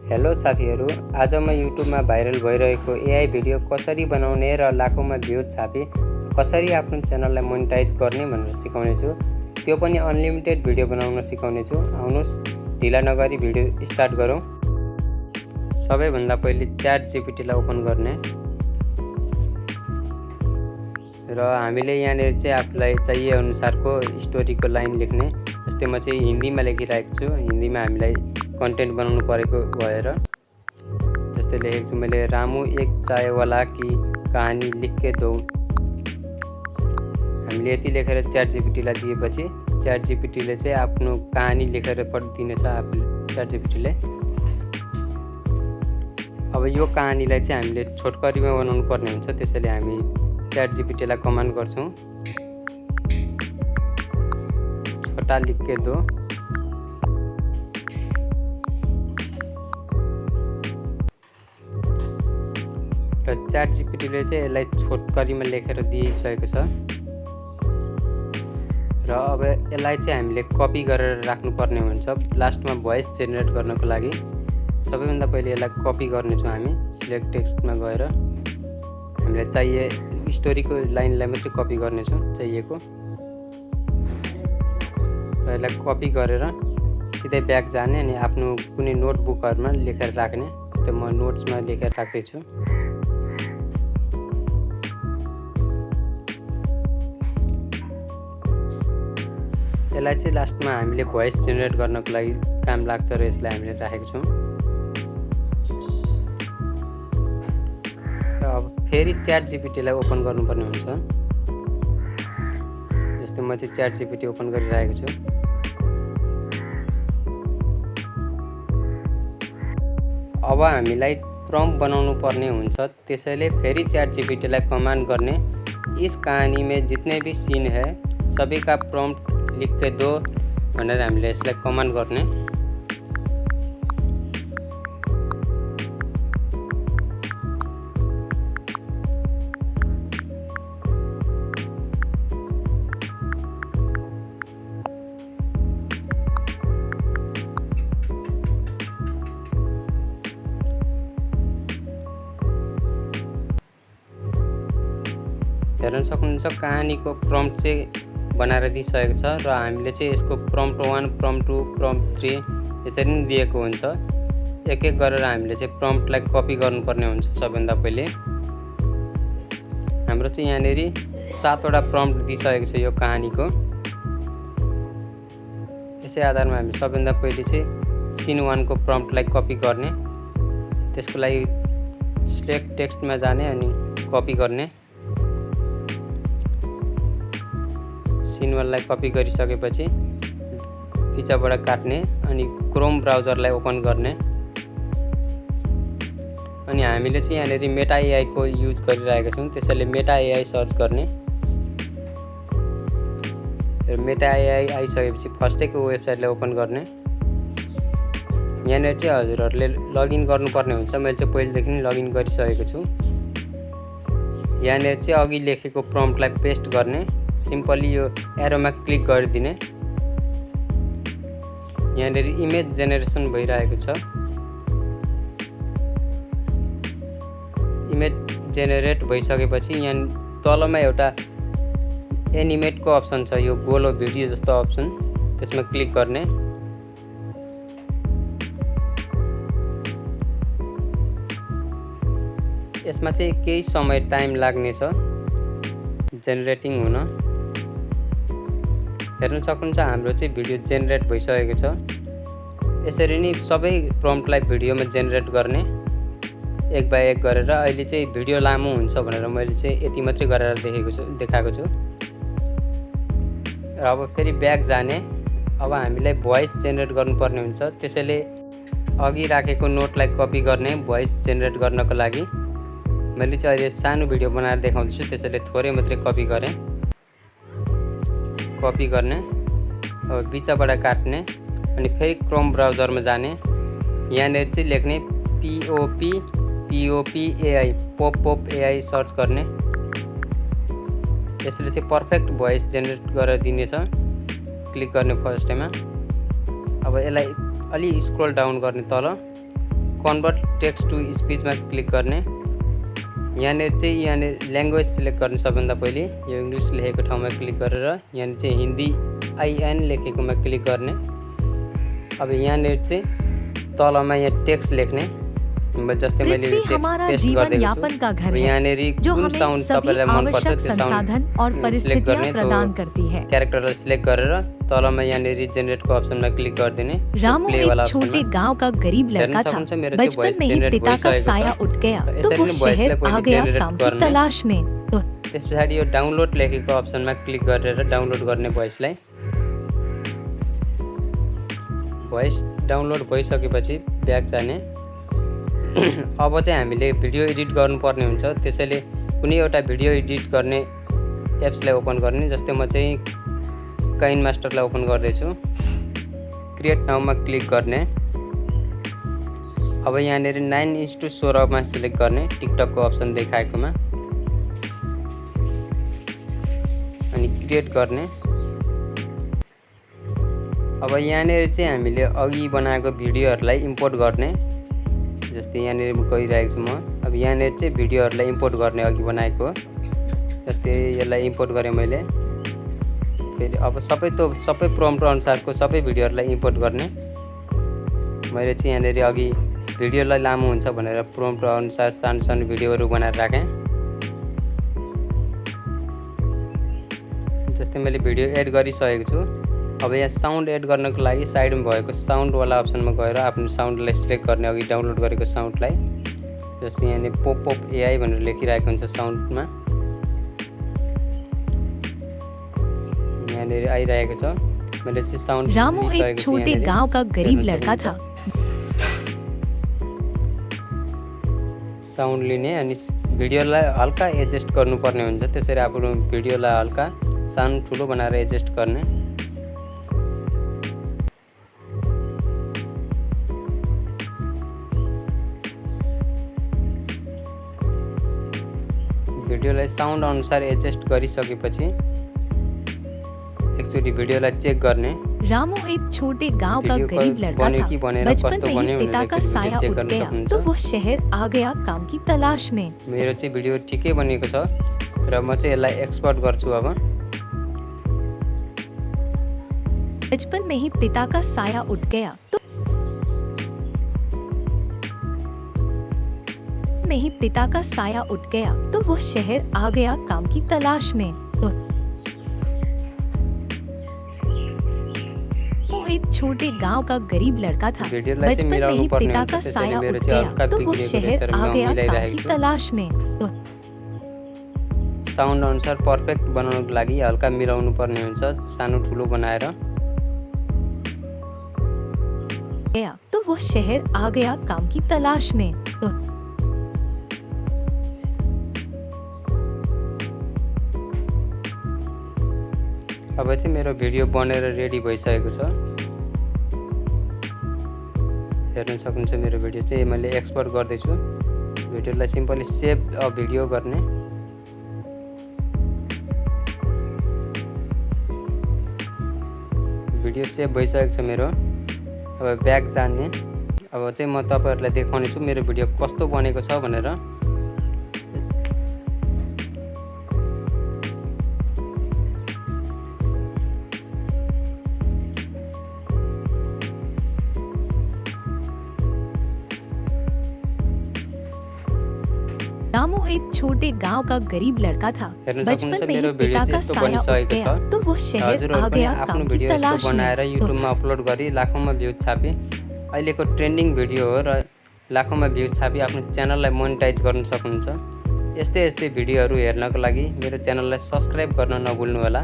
Hello साथीहरू, आज म युट्युबमा भाइरल भइरहेको एआई भिडियो कसरी बनाउने र लाखौँमा भ्युज छापी कसरी आफ्नो च्यानललाई मोनेटाइज गर्ने भनेर सिकाउने छु। त्यो पनि अनलिमिटेड भिडियो बनाउन सिकाउने छु। आउनुहोस् ढिला नगरी भिडियो स्टार्ट गरौँ। सबैभन्दा पहिले च्याट जीपीटीलाई ओपन गर्ने र हामीले यहाँनिर चाहिँ आफूलाई चाहिए अनुसारको स्टोरीको लाइन लेख्ने। जस्तै म चाहिँ हिन्दीमा लेखिरहेको छु, हिन्दीमा हामीलाई कन्टेन्ट बनाउनु परेको भएर जस्तै लेखेको छु मैले, रामू एक चायवाला की कहानी लिख के दो। हामीले यति लेखेर च्याट जीपीटीलाई दिएपछि च्याट जीपीटीले चाहिँ आफ्नो कहानी लेखेर पठाइदिनेछ आफूले च्याट जीपीटीले। अब यो कहानीलाई चाहिँ हामीले छोटकरीमा बनाउनु पर्ने हुन्छ, त्यसैले हामी च्याट जीपीटीलाई कमान्ड गर्छौँ, छोटा लिख के दो। र च्याट जीपीटीले चाहिँ यसलाई छोटकरीमा लेखेर दिइसकेको छ। र अब यसलाई चाहिँ हामीले कपी गरेर राख्नुपर्ने हुन्छ लास्टमा भोइस जेनेरेट गर्नको लागि। सबैभन्दा पहिले यसलाई कपी गर्नेछौँ हामी। सिलेक्ट टेक्स्टमा गएर हामीलाई चाहिए स्टोरीको लाइनलाई मात्रै कपी गर्नेछौँ चाहिएको, र यसलाई कपी गरेर सिधै ब्याक जाने अनि आफ्नो कुनै नोटबुकहरूमा लेखेर राख्ने। जस्तै म नोट्समा लेखेर राख्दैछु। यसलाई चाहिँ लास्टमा हामीले भोइस जेनेरेट गर्नको लागि काम लाग्छ र यसलाई हामीले राखेको छौँ। र अब फेरि च्याट जीपीटीलाई ओपन गर्नुपर्ने हुन्छ। जस्तै म चाहिँ च्याट जीपीटी ओपन गरिरहेको छु। अब हामीलाई प्रम्प्ट बनाउनु पर्ने हुन्छ, त्यसैले फेरि च्याट जीपीटीलाई कमान्ड गर्ने, इस कहानी में जितने भी सीन है सबै का प्रम्प्ट लिख के दो भनेर हामीले यसलाई कमान्ड गर्ने। हेर्न सक्नुहुन्छ कहानीको प्रम्प्ट चाहिँ बनाएर दिइसकेको छ र हामीले चाहिँ यसको प्रम्प्ट 1, प्रम्प्ट 2, प्रम्प्ट 3 यसरी नै दिएको हुन्छ। एक एक गरेर हामीले चाहिँ प्रम्प्टलाई कपी गर्नुपर्ने हुन्छ। सबैभन्दा पहिले हाम्रो चाहिँ यहाँनिर 7वटा प्रम्प्ट दिइसकेको छ यो कहानीको। यसै आधारमा हामी सबैभन्दा पहिले चाहिँ सिन 1 को प्रम्प्टलाई कपी गर्ने। त्यसको लागि सिलेक्ट टेक्स्टमा जाने अनि कपी गर्ने। सिन 1 लाई कपी गरिसकेपछि पिछाबाट काट्ने अनि क्रोम ब्राउजरलाई ओपन गर्ने। अनि हामीले चाहिँ यहाँनिर मेटा एआई को युज गरिरहेका छौँ, त्यसैले मेटा एआई सर्च गर्ने। मेटा एआई आइसकेपछि फर्स्टैको वेबसाइटलाई ओपन गर्ने। यहाँनिर चाहिँ हजुरहरूले लगइन गर्नुपर्ने हुन्छ। मैले चाहिँ पहिलेदेखि नै लगइन गरिसकेको छु। यहाँनिर चाहिँ अघि लेखेको प्रम्प्टलाई पेस्ट गर्ने। सिम्पली यो एरोमा क्लिक गरिदिने। यहाँनिर इमेज जेनेरेसन भइरहेको छ। इमेज जेनेरेट भइसकेपछि यहाँ तलमा एउटा एनिमेटको अप्सन छ, यो गोलो भिडियो जस्तो अप्सन, त्यसमा क्लिक गर्ने। यसमा चाहिँ केही समय टाइम लाग्नेछ जेनेरेटिङ हुन। हेर्न सक्नुहुन्छ हाम्रो चाहिँ भिडियो जेनेरेट भइसकेको छ। यसरी नै सबै प्रम्प्टलाई भिडियोमा जेनेरेट गर्ने एक बाई एक गरेर। अहिले चाहिँ भिडियो लामो हुन्छ भनेर मैले चाहिँ यति मात्रै गरेर देखाएको छु। र अब फेरि ब्याक जाने। अब हामीलाई भोइस जेनेरेट गर्नुपर्ने हुन्छ, त्यसैले अघि राखेको नोटलाई कपी गर्ने भोइस जेनेरेट गर्नको लागि। मैले चाहिँ अहिले सानो भिडियो बनाएर देखाउँदैछु, त्यसैले थोरै मात्रै कपी गरेँ। कपी गर्ने, अब बिचबाट काट्ने अनि फेरि क्रोम ब्राउजरमा जाने। यहाँनिर चाहिँ लेख्ने POP AI pop AI search गर्ने। यसले चाहिँ पर्फेक्ट भोइस जेनेरेट गरेर दिनेछ। क्लिक गर्ने फर्स्ट टाइममा। अब यसलाई अलि स्क्रोल डाउन गर्ने तल कन्भर्ट टेक्स्ट टु स्पिचमा क्लिक गर्ने। यहाँनिर चाहिँ यहाँनिर ल्याङ्ग्वेज सिलेक्ट गर्ने। सबभन्दा पहिले यो इङ्ग्लिस लेखेको ठाउँमा क्लिक गरेर यहाँनिर चाहिँ हिन्दी IN लेखेकोमा क्लिक गर्ने। अब यहाँनिर चाहिँ तलमा यहाँ टेक्स्ट लेख्ने। जस्तै मैले टेक्स्ट पेस्ट गरिदिएको छु। यहाँनिर कुन साउन्ड तपाईँलाई मनपर्छ त्यो साउन्ड सिलेक्ट गर्ने। त्यो क्यारेक्टरलाई सिलेक्ट गरेर तलमा यहाँनिर जेनेरेटको अप्सनमा क्लिक गरिदिने। प्लेवाला अप्सनमा हेर्न सक्नुहुन्छ मेरो चाहिँ भोइस जेनेरेट भइसकेको छ। यसरी नै भोइसलाई पहिले जेनेरेट गर्ने। त्यस पछाडि यो डाउनलोड लेखेको अप्सनमा क्लिक गरेर डाउनलोड गर्ने भोइसलाई। भोइस डाउनलोड भइसकेपछि ब्याक जाने। अब चाहिँ हामीले भिडियो एडिट गर्नुपर्ने हुन्छ। त्यसैले कुनै एउटा भिडियो एडिट गर्ने एप्सलाई ओपन गर्ने। जस्तै म चाहिँ काइनमास्टरलाई ओपन गर्दैछु। क्रिएट नाउमा क्लिक गर्ने। अब यहाँनिर 9:16 सिलेक्ट गर्ने टिकटकको अप्सन देखाएकोमा अनि क्रिएट गर्ने। अब यहाँनिर चाहिँ हामीले अघि बनाएको भिडियोहरूलाई इम्पोर्ट गर्ने। जस्तै यहाँनिर गइरहेको छु म। अब यहाँनिर चाहिँ भिडियोहरूलाई इम्पोर्ट गर्ने अघि बनाएको। जस्तै यसलाई इम्पोर्ट गरेँ मैले। फेरि अब सबै प्रम्प्ट अनुसारको सबै भिडियोहरूलाई इम्पोर्ट गर्ने। मैले चाहिँ यहाँनिर अघि भिडियोलाई लामो हुन्छ भनेर प्रम्प्ट अनुसार सानो सानो भिडियोहरू बनाएर राखेँ। जस्तै मैले भिडियो एड गरिसकेको छु। अब यहाँ साउन्ड एड गर्नको लागि साइडमा भएको साउन्डवाला अप्सनमा गएर आफ्नो साउन्डलाई सिलेक्ट गर्ने। अघि डाउनलोड गरेको साउन्डलाई। जस्तै यहाँनिर पप AI भनेर लेखिरहेको हुन्छ साउन्डमा। यहाँनिर आइरहेको छ। मैले चाहिँ साउन्ड रामू एक छोटे गांव का गरीब लड़का था। साउन्ड लिने अनि भिडियोलाई हल्का एडजस्ट गर्नुपर्ने हुन्छ। त्यसरी आफ्नो भिडियोलाई हल्का सानो ठुलो बनाएर एडजस्ट गर्ने। भिडियोलाई साउन्ड अनुसार एडजस्ट गरिसकेपछि एकचोटि भिडियोलाई चेक गर्ने। रामू एक छोटे गांव का गरीब लड़का था। बचपन में ही पिता का साया उठ गया तो वो शहर आ गया काम की तलाश में। मेरो चाहिँ भिडियो ठिकै बनेको छ र म चाहिँ यसलाई एक्सपोर्ट गर्छु। अब बचपन में ही पिता का साया उठ गया तो में ही पिता का साया उठ गया तो वो शहर आ गया काम की तलाश में। वो एक छोटे गांव का गरीब लड़का था। बचपन में ही पिता का साया उठ गया तो वो शहर आ गया काम की तलाश में। साउन्ड अनुसार पर्फेक्ट बनाउनको लागि हल्का मिलाउनु पर्ने हुन्छ सानो ठुलो बनाएर। गया तो वो शहर आ गया काम की तलाश में। अब चाहिँ मेरो भिडियो बनेर रेडी भइसकेको छ। हेर्न सक्नुहुन्छ मेरो भिडियो चाहिँ मैले एक्सपोर्ट गर्दैछु। भिडियोलाई सिम्पली सेभ अ भिडियो गर्ने। भिडियो सेभ भइसकेको छ मेरो। अब ब्याक जाने। अब चाहिँ म तपाईँहरूलाई देखाउने छु मेरो भिडियो कस्तो बनेको छ भनेर। रामू एक छोटे गांव का गरीब लड़का था। बचपन में ही पिता का साया उठ गया तो वो शहर आ गया काम की तलाश में। बनाएर युट्युबमा अपलोड गरी लाखौंमा भ्यू छापी अहिलेको ट्रेन्डिङ भिडियो हो र लाखौंमा भ्यू छापी आफ्नो च्यानललाई मोनेटाइज गर्न सक्नुहुन्छ। यस्तै भिडियोहरू हेर्नको लागि मेरो च्यानललाई सब्स्क्राइब गर्न नभुल्नु होला।